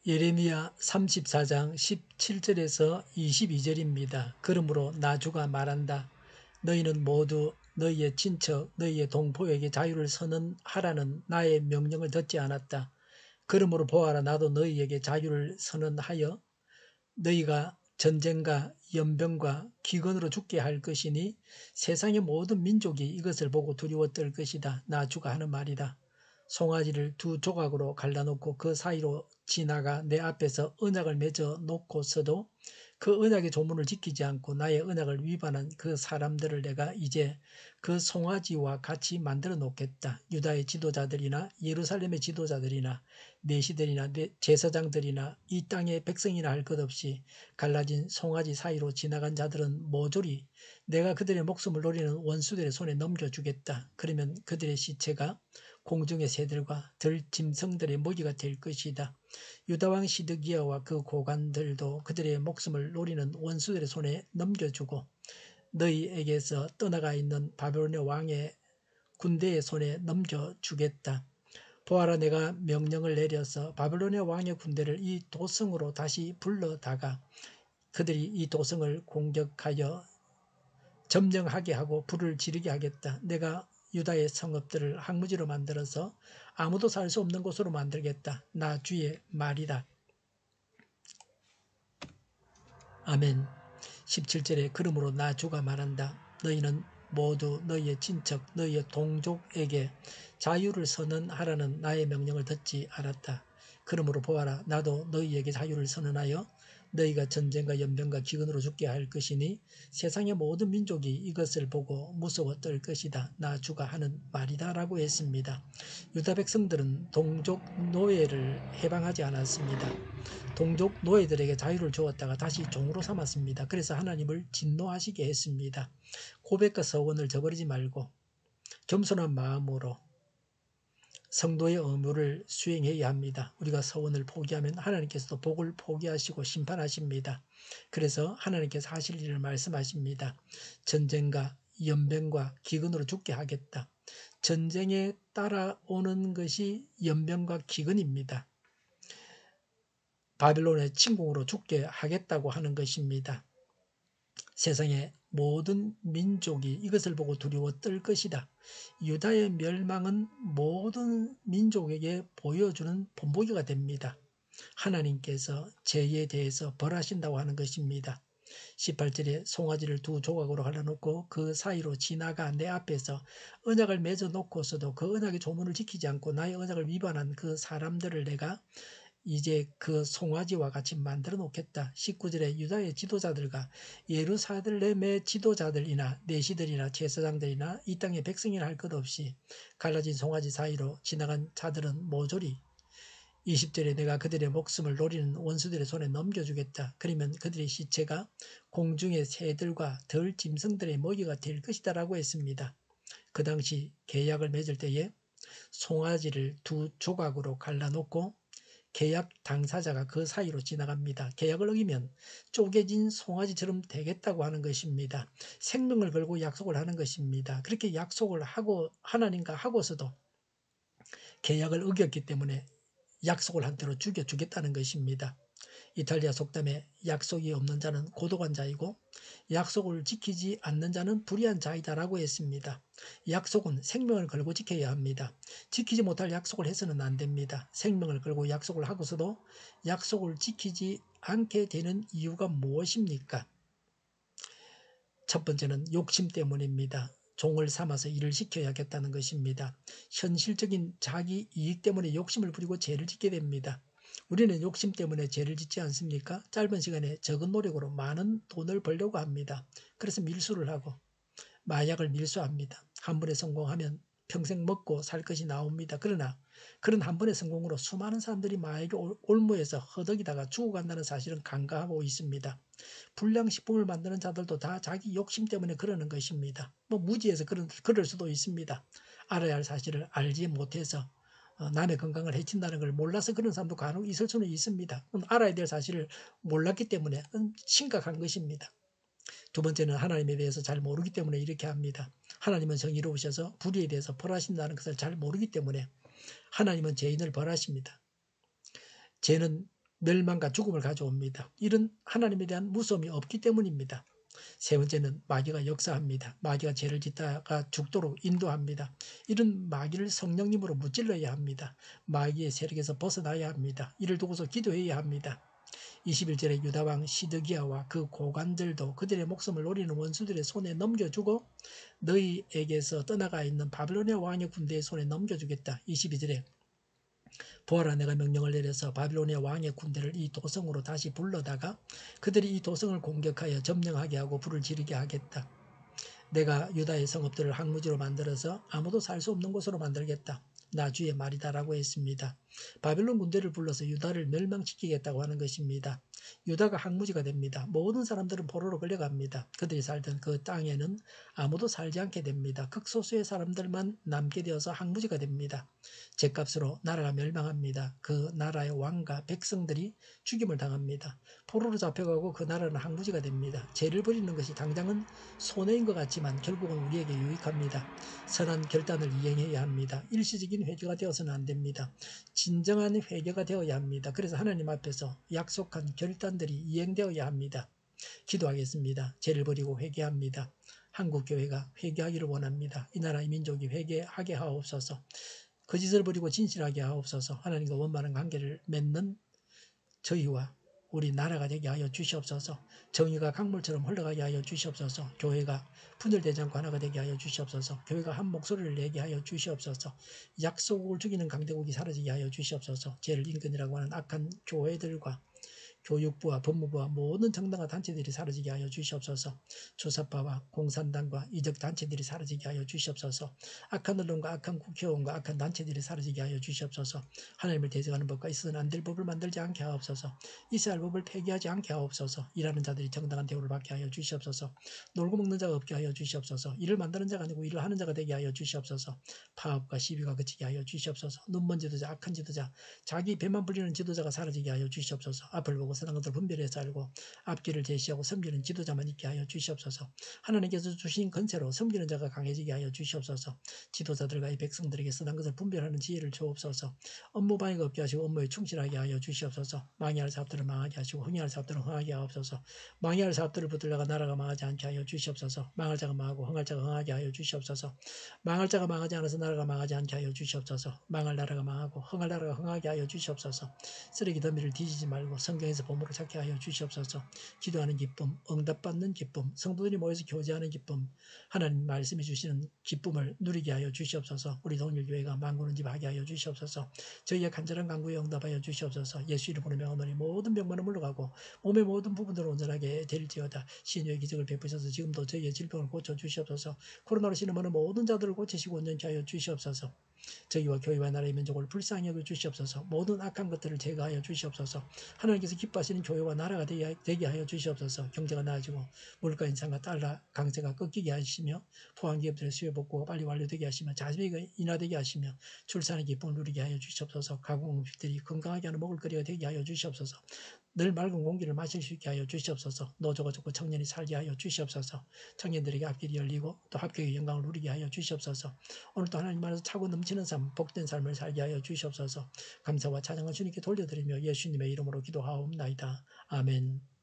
예레미야 34장 17절에서 22절입니다. 그러므로 나 주가 말한다. 너희는 모두 너희의 친척, 너희의 동포에게 자유를 선언하라는 나의 명령을 듣지 않았다. 그러므로 보아라, 나도 너희에게 자유를 선언하여 너희가 전쟁과 연병과 기근으로 죽게 할 것이니 세상의 모든 민족이 이것을 보고 두려워 떨 것이다. 나 주가 하는 말이다. 송아지를 두 조각으로 갈라놓고 그 사이로 지나가 내 앞에서 언약을 맺어 놓고서도 그 언약의 조문을 지키지 않고 나의 언약을 위반한 그 사람들을 내가 이제 그 송아지와 같이 만들어 놓겠다. 유다의 지도자들이나 예루살렘의 지도자들이나 내시들이나 제사장들이나 이 땅의 백성이나 할 것 없이 갈라진 송아지 사이로 지나간 자들은 모조리 내가 그들의 목숨을 노리는 원수들의 손에 넘겨주겠다. 그러면 그들의 시체가 공중의 새들과 들짐승들의 먹이가 될 것이다. 유다왕 시드기야와 그 고관들도 그들의 목숨을 노리는 원수들의 손에 넘겨주고 너희에게서 떠나가 있는 바벨론의 왕의 군대의 손에 넘겨주겠다. 보아라, 내가 명령을 내려서 바벨론의 왕의 군대를 이 도성으로 다시 불러다가 그들이 이 도성을 공격하여 점령하게 하고 불을 지르게 하겠다. 내가 유다의 성읍들을 항무지로 만들어서 아무도 살 수 없는 곳으로 만들겠다. 나 주의 말이다. 아멘. 17절에 그러므로 나 주가 말한다. 너희는 모두 너희의 친척, 너희의 동족에게 자유를 선언하라는 나의 명령을 듣지 않았다. 그러므로 보아라, 나도 너희에게 자유를 선언하여 너희가 전쟁과 연병과 기근으로 죽게 할 것이니 세상의 모든 민족이 이것을 보고 무서워 떨 것이다. 나 주가 하는 말이다 라고 했습니다. 유다 백성들은 동족 노예를 해방하지 않았습니다. 동족 노예들에게 자유를 주었다가 다시 종으로 삼았습니다. 그래서 하나님을 진노하시게 했습니다. 고백과 서원을 저버리지 말고 겸손한 마음으로 성도의 의무를 수행해야 합니다. 우리가 서원을 포기하면 하나님께서도 복을 포기하시고 심판하십니다. 그래서 하나님께서 하실 일을 말씀하십니다. 전쟁과 연병과 기근으로 죽게 하겠다. 전쟁에 따라오는 것이 연병과 기근입니다. 바벨론의 침공으로 죽게 하겠다고 하는 것입니다. 세상의 모든 민족이 이것을 보고 두려워 떨 것이다. 유다의 멸망은 모든 민족에게 보여주는 본보기가 됩니다. 하나님께서 죄에 대해서 벌하신다고 하는 것입니다. 18절에 송아지를 두 조각으로 갈라놓고 그 사이로 지나가 내 앞에서 언약을 맺어 놓고서도 그 언약의 조문을 지키지 않고 나의 언약을 위반한 그 사람들을 내가 이제 그 송아지와 같이 만들어 놓겠다. 19절에 유다의 지도자들과 예루살렘의 지도자들이나 내시들이나 제사장들이나 이 땅의 백성이나 할 것 없이 갈라진 송아지 사이로 지나간 자들은 모조리 20절에 내가 그들의 목숨을 노리는 원수들의 손에 넘겨주겠다. 그러면 그들의 시체가 공중의 새들과 덜 짐승들의 먹이가 될 것이다 라고 했습니다. 그 당시 계약을 맺을 때에 송아지를 두 조각으로 갈라놓고 계약 당사자가 그 사이로 지나갑니다. 계약을 어기면 쪼개진 송아지처럼 되겠다고 하는 것입니다. 생명을 걸고 약속을 하는 것입니다. 그렇게 약속을 하고 하나님과 하고서도 계약을 어겼기 때문에 약속을 한 대로 죽여주겠다는 것입니다. 이탈리아 속담에 약속이 없는 자는 고독한 자이고 약속을 지키지 않는 자는 불의한 자이다라고 했습니다. 약속은 생명을 걸고 지켜야 합니다. 지키지 못할 약속을 해서는 안 됩니다. 생명을 걸고 약속을 하고서도 약속을 지키지 않게 되는 이유가 무엇입니까? 첫 번째는 욕심 때문입니다. 종을 삼아서 일을 시켜야겠다는 것입니다. 현실적인 자기 이익 때문에 욕심을 부리고 죄를 짓게 됩니다. 우리는 욕심 때문에 죄를 짓지 않습니까? 짧은 시간에 적은 노력으로 많은 돈을 벌려고 합니다. 그래서 밀수를 하고 마약을 밀수합니다. 한 번에 성공하면 평생 먹고 살 것이 나옵니다. 그러나 그런 한 번의 성공으로 수많은 사람들이 마약에 올무해서 허덕이다가 죽어간다는 사실은 간과하고 있습니다. 불량식품을 만드는 자들도 다 자기 욕심 때문에 그러는 것입니다. 무지해서 그럴 수도 있습니다. 알아야 할 사실을 알지 못해서 남의 건강을 해친다는 걸 몰라서 그런 사람도 간혹 있을 수는 있습니다. 알아야 될 사실을 몰랐기 때문에 심각한 것입니다. 두 번째는 하나님에 대해서 잘 모르기 때문에 이렇게 합니다. 하나님은 정의로우셔서 불의에 대해서 벌하신다는 것을 잘 모르기 때문에 하나님은 죄인을 벌하십니다. 죄는 멸망과 죽음을 가져옵니다. 이런 하나님에 대한 무서움이 없기 때문입니다. 세 번째는 마귀가 역사합니다. 마귀가 죄를 짓다가 죽도록 인도합니다. 이런 마귀를 성령님으로 무찔러야 합니다. 마귀의 세력에서 벗어나야 합니다. 이를 두고서 기도해야 합니다. 21절에 유다왕 시드기야와 그 고관들도 그들의 목숨을 노리는 원수들의 손에 넘겨주고 너희에게서 떠나가 있는 바빌로니아 왕의 군대의 손에 넘겨주겠다. 22절에 보아라, 내가 명령을 내려서 바빌로니아 왕의 군대를 이 도성으로 다시 불러다가 그들이 이 도성을 공격하여 점령하게 하고 불을 지르게 하겠다. 내가 유다의 성읍들을 항무지로 만들어서 아무도 살 수 없는 곳으로 만들겠다. 나 주의 말이다라고 했습니다. 바빌론 군대를 불러서 유다를 멸망시키겠다고 하는 것입니다. 유다가 항무지가 됩니다. 모든 사람들은 포로로 끌려갑니다. 그들이 살던 그 땅에는 아무도 살지 않게 됩니다. 극소수의 사람들만 남게 되어서 항무지가 됩니다. 죗값으로 나라가 멸망합니다. 그 나라의 왕과 백성들이 죽임을 당합니다. 포로로 잡혀가고 그 나라는 항무지가 됩니다. 죄를 버리는 것이 당장은 손해인 것 같지만 결국은 우리에게 유익합니다. 선한 결단을 이행해야 합니다. 일시적인 회개가 되어서는 안 됩니다. 진정한 회개가 되어야 합니다. 그래서 하나님 앞에서 약속한 결단들이 이행되어야 합니다. 기도하겠습니다. 죄를 버리고 회개합니다. 한국교회가 회개하기를 원합니다. 이 나라의 민족이 회개하게 하옵소서. 거짓을 버리고 진실하게 하옵소서. 하나님과 원만한 관계를 맺는 저희와 우리 나라가 되게 하여 주시옵소서. 정의가 강물처럼 흘러가게 하여 주시옵소서. 교회가 분열되지 않고 하나가 되게 하여 주시옵소서. 교회가 한 목소리를 내게 하여 주시옵소서. 약속을 죽이는 강대국이 사라지게 하여 주시옵소서. 죄를 인권이라고 하는 악한 교회들과 교육부와 법무부와 모든 정당한 단체들이 사라지게 하여 주시옵소서. 주사파와 공산당과 이적 단체들이 사라지게 하여 주시옵소서. 악한 언론과 악한 국회의원과 악한 단체들이 사라지게 하여 주시옵소서. 하나님을 대적하는 법과 있어서는 안 될 법을 만들지 않게 하옵소서. 이스라엘 법을 폐기하지 않게 하옵소서. 일하는 자들이 정당한 대우를 받게 하여 주시옵소서. 놀고 먹는 자가 없게 하여 주시옵소서. 일을 만드는 자가 아니고 일을 하는 자가 되게 하여 주시옵소서. 파업과 시비가 그치게 하여 주시옵소서. 눈먼 지도자, 악한 지도자, 자기 배만 불리는 지도자가 사라지게 하여 주시옵소서. 앞을 보고 선한 것을 분별해서 알고 앞길을 제시하고 섬기는 지도자만 있게 하여 주시옵소서. 하나님께서 주신 건세로 섬기는 자가 강해지게 하여 주시옵소서. 지도자들과 이 백성들에게 선한 것을 분별하는 지혜를 주옵소서. 업무 방해가 없게 하시고 업무에 충실하게 하여 주시옵소서. 망해할 사업들을 망하게 하시고 흥해할 사업들을 흥하게 하옵소서. 망해할 사업들을 붙들다가 나라가 망하지 않게 하여 주시옵소서. 망할 자가 망하고 흥할 자가 흥하게 하여 주시옵소서. 망할 자가 망하지 않아서 나라가 망하지 않게 하여 주시옵소서. 망할 나라가 망하고 흥할 나라가 흥하게 하여 주시옵소서. 쓰레기 더미를 뒤지지 말고 성경에서 보물을 찾게 하여 주시옵소서. 기도하는 기쁨, 응답받는 기쁨, 성도들이 모여서 교제하는 기쁨, 하나님 말씀해 주시는 기쁨을 누리게 하여 주시옵소서. 우리 동일교회가 만군의 집 하게 하여 주시옵소서. 저희의 간절한 간구에 응답하여 주시옵소서. 예수 이름으로 명하노니 모든 병만은 물러가고 몸의 모든 부분들을 온전하게 될지어다. 신유의 기적을 베푸셔서 지금도 저희의 질병을 고쳐 주시옵소서. 코로나로 신음하는 모든 자들을 고치시고 온전케 하여 주시옵소서. 저희와 교회와 나라의 민족을 불쌍히 여겨 주시옵소서. 모든 악한 것들을 제거하여 주시옵소서. 하나님께서 기뻐하시는 교회와 나라가 되게 하여 주시옵소서. 경제가 나아지고 물가 인상과 달러 강세가 꺾이게 하시며 포항기업들의 수요 복구가 빨리 완료되게 하시며 자립이 인하되게 하시며 출산의 기쁨을 누리게 하여 주시옵소서. 가공업들이 건강하게 하는 먹을거리가 되게 하여 주시옵소서. 늘 맑은 공기를 마실 수 있게 하여 주시옵소서. 노조가 좋고 청년이 살게 하여 주시옵소서. 청년들에게 앞길이 열리고 또 합격의 영광을 누리게 하여 주시옵소서. 오늘도 하나님 안에서 차고 넘치는 삶, 복된 삶을 살게 하여 주시옵소서. 감사와 찬양을 주님께 돌려드리며 예수님의 이름으로 기도하옵나이다. 아멘.